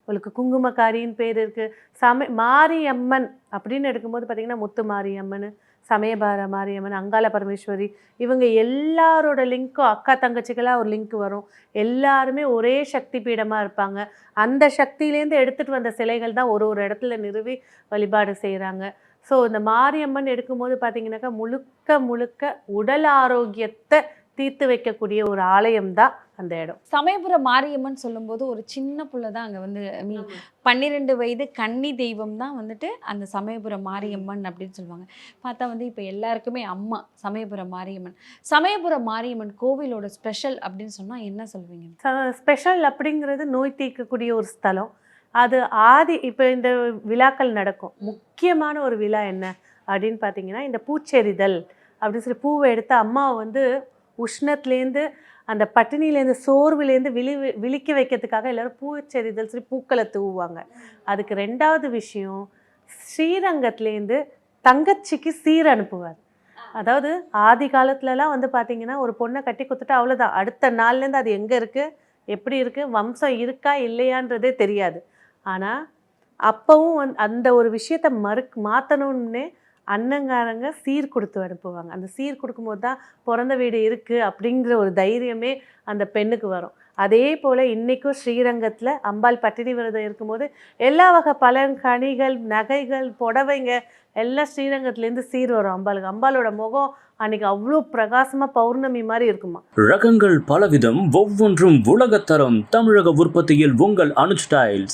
உங்களுக்கு குங்குமக்காரின்னு பேர் இருக்குது. மாரியம்மன் அப்படின்னு எடுக்கும்போது பார்த்திங்கன்னா முத்து மாரியம்மன், சமயபார மாரியம்மன், அங்காள பரமேஸ்வரி, இவங்க எல்லாரோட லிங்க்கும் அக்கா தங்கச்சிகளாக ஒரு லிங்க் வரும். எல்லாருமே ஒரே சக்தி பீடமாக இருப்பாங்க. அந்த சக்தியிலேருந்து எடுத்துகிட்டு வந்த சிலைகள் தான் ஒரு ஒரு இடத்துல நிறுவி வழிபாடு செய்கிறாங்க. ஸோ இந்த மாரியம்மன் எடுக்கும்போது பார்த்திங்கனாக்கா முழுக்க முழுக்க உடல் ஆரோக்கியத்தை தீர்த்து வைக்கக்கூடிய ஒரு ஆலயம் தான் அந்த இடம். சமயபுரம் மாரியம்மன் சொல்லும்போது ஒரு சின்ன பிள்ளை தான் அங்கே வந்து 12 வயது கன்னி தெய்வம் தான் வந்துட்டு அந்த சமயபுரம் மாரியம்மன் அப்படின்னு சொல்லுவாங்க. பார்த்தா வந்து இப்போ எல்லாருக்குமே அம்மா சமயபுரம் மாரியம்மன். சமயபுரம் மாரியம்மன் கோவிலோட ஸ்பெஷல் அப்படின்னு சொன்னால் என்ன சொல்வீங்க? ஸ்பெஷல் அப்படிங்கிறது நோய் தீர்க்கக்கூடிய ஒரு ஸ்தலம். அது இப்போ இந்த விழாக்கள் நடக்கும். முக்கியமான ஒரு விழா என்ன அப்படின்னு பார்த்தீங்கன்னா, இந்த பூச்செறிதல் அப்படின்னு சொல்லி பூவை எடுத்து அம்மாவை வந்து உஷ்ணத்துலேருந்து அந்த பட்டினிலேருந்து சோர்வுலேருந்து விழிக்க வைக்கிறதுக்காக எல்லோரும் பூச்செறிதல் சொல்லி பூக்களை தூவுவாங்க. அதுக்கு 2வது விஷயம், ஸ்ரீரங்கத்துலேருந்து தங்கச்சிக்கு சீர் அனுப்புவார். அதாவது ஆதி காலத்துலலாம் வந்து பார்த்திங்கன்னா ஒரு பொண்ணை கட்டி கொடுத்துட்டு அவ்வளோதான், அடுத்த நாள்லேருந்து அது எங்கே இருக்குது, எப்படி இருக்குது, வம்சம் இருக்கா இல்லையான்றதே தெரியாது. ஆனால் அப்போவும் அந்த ஒரு விஷயத்தை மாற்றணுன்னே அண்ணங்காரங்க சீர் கொடுத்து அனுப்புவாங்க. அந்த சீர் கொடுக்கும்போது தான் பிறந்த வீடு இருக்குது அப்படிங்கிற ஒரு தைரியமே அந்த பெண்ணுக்கு வரும். அதே போல் இன்றைக்கும் ஸ்ரீரங்கத்தில் அம்பாள் பட்டினி விரதம் இருக்கும்போது எல்லா வகை பலன், கனிகள், நகைகள், புடவைங்க எல்லாம் ஸ்ரீரங்கத்துலேருந்து சீர் வரும் அம்பாளுக்கு. அம்பாளோட முகம் அன்னைக்கு அவ்வளோ பிரகாசமாக பௌர்ணமி மாதிரி இருக்குமா. ரகங்கள் பலவிதம், ஒவ்வொன்றும் உலகத்தரம். தமிழக உற்பத்தியில் உங்கள் அனுஜ் டைல்ஸ்.